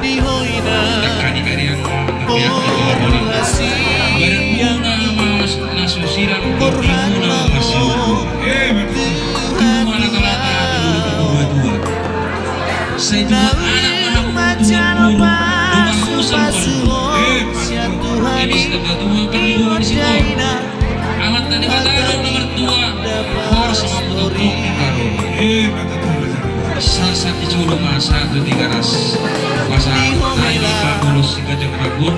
di hoina Kari-kari yang Boru hasil nasusiran Burhan maho Mana talata dua saya juga anak Macan musuh ini sudah dua kedua di situ amat tadi kata nomor 2 force mampu sasat dicoba masa 3 ras masa naik 40 3 jam ragut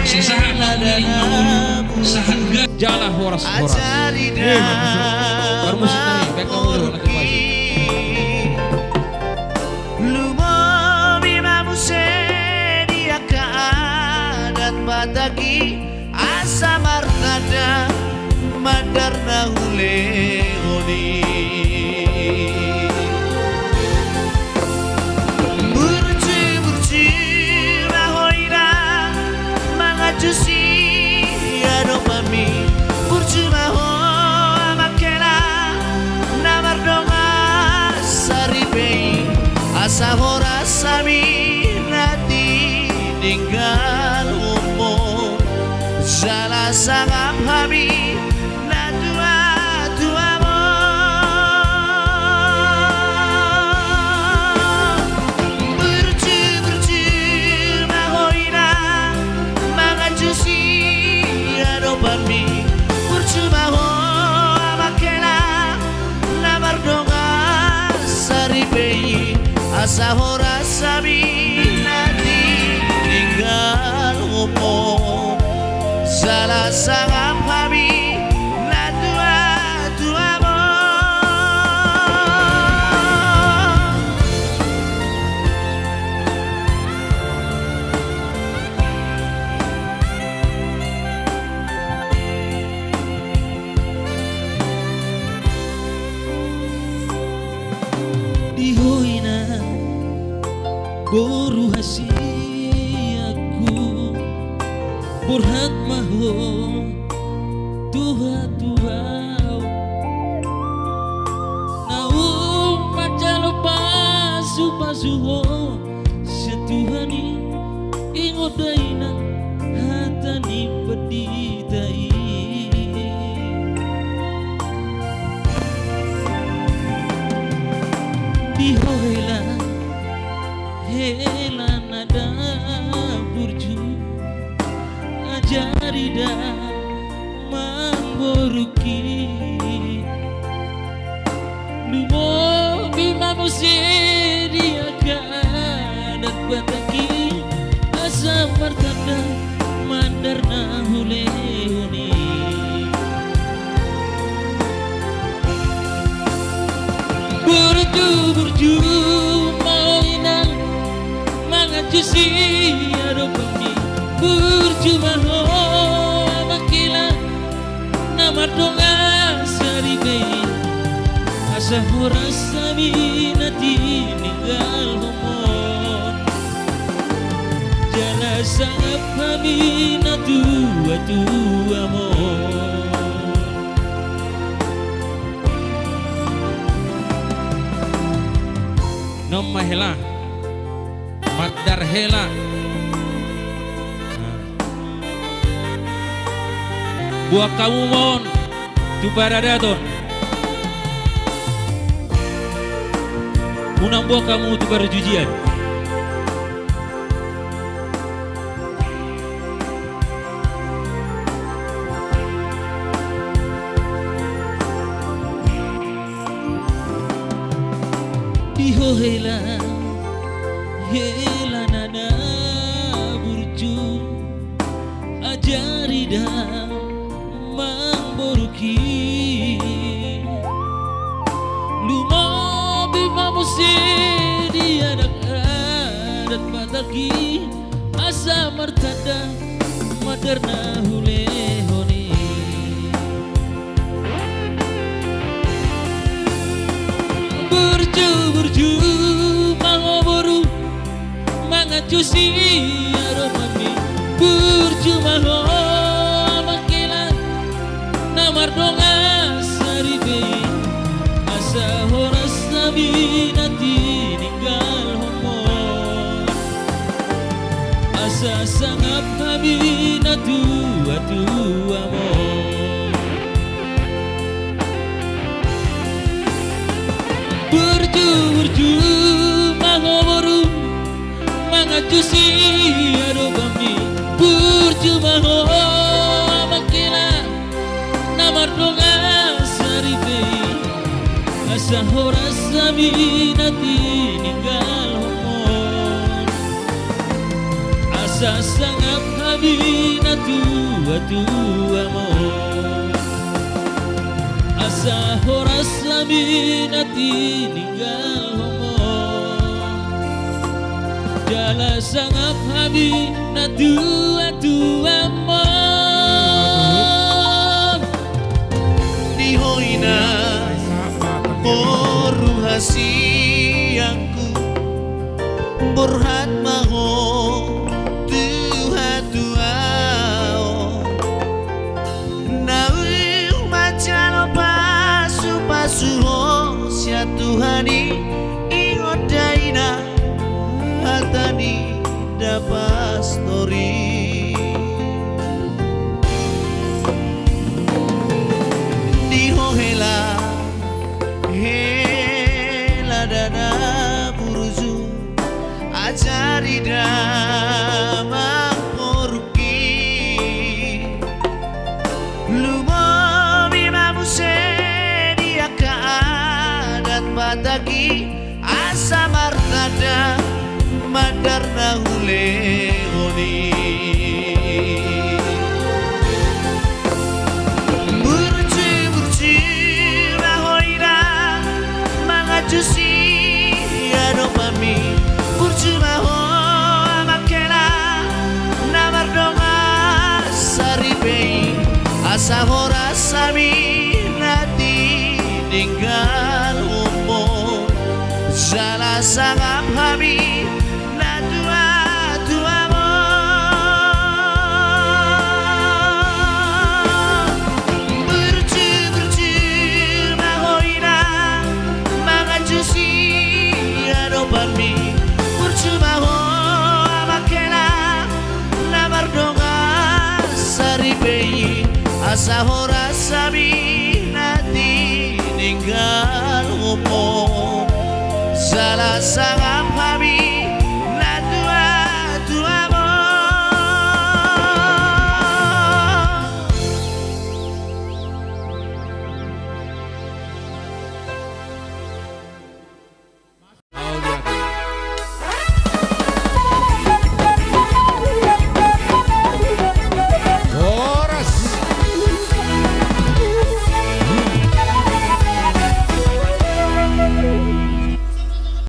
sesahat dari sahat jalan horas-horas baru musik naik baik kamu dulu nanti pagi Batagi asa martada mandarna huleoni burci rahoina mangajusi adopami burci maho amakena namardonga saripei asa horasami nati ninggal Salah sangap habi na dua mo Berci mahoina mangajusi adopami Berci maho amakena namardonga saripei asa horasabi nanti tinggal ngomong Salah sangap habi na dua mo Di hoina boru hasil Burhat maho Tuha Naum macalo pasu Setuhani ingodaina hatani peditai Dihoela hela nada burju Jarida mamboruki Lumo bima musiri akan dan bataki asa martanda mandarna hulehuni Burju mainan mangajusi adopami Burju maho makila nama donga saribei asa horasami nati ninggal homon jana sangap kami na tua mo nom mahela magdar hela buah kamu mohon tu baradaton unang buah kamu tu barjujian diho hela nana burju ajarida Boruki Lumo bima musidi adat bataki asa martada madarna hulehoni burju mango boru mangajusi aromami burju mango mardonga saribei asa horas nabi nanti ninggal homon asa sangap kami na tua-tua mo. Burju mangoboru mangajusi arobami. Burju mango makina namardonga saripei. Asa horas sami nati ninggal homon. Asa sangap kami na tua-tua mo. Asa horas sami nati ninggal homon. Jala sangap kami na tua-tua mo. Dihoy na Ruhasiaku burhat maho Tuhan Nawi macano pasu sia Tuhani ingodaina hatani dapastori. Dihohela hela dana buruzu ajari damang koruki lumo bimamuse dia keadat batagi asa martada mandarna hule honi. Jusi adopami burjuma ho amakela namardonga saripei asa horas sami nati ninggal umum jala sangap hami na tua-tua mo. Burjuma ho amakela namardonga saripei asa horas sami nati ninggal umum salah sangap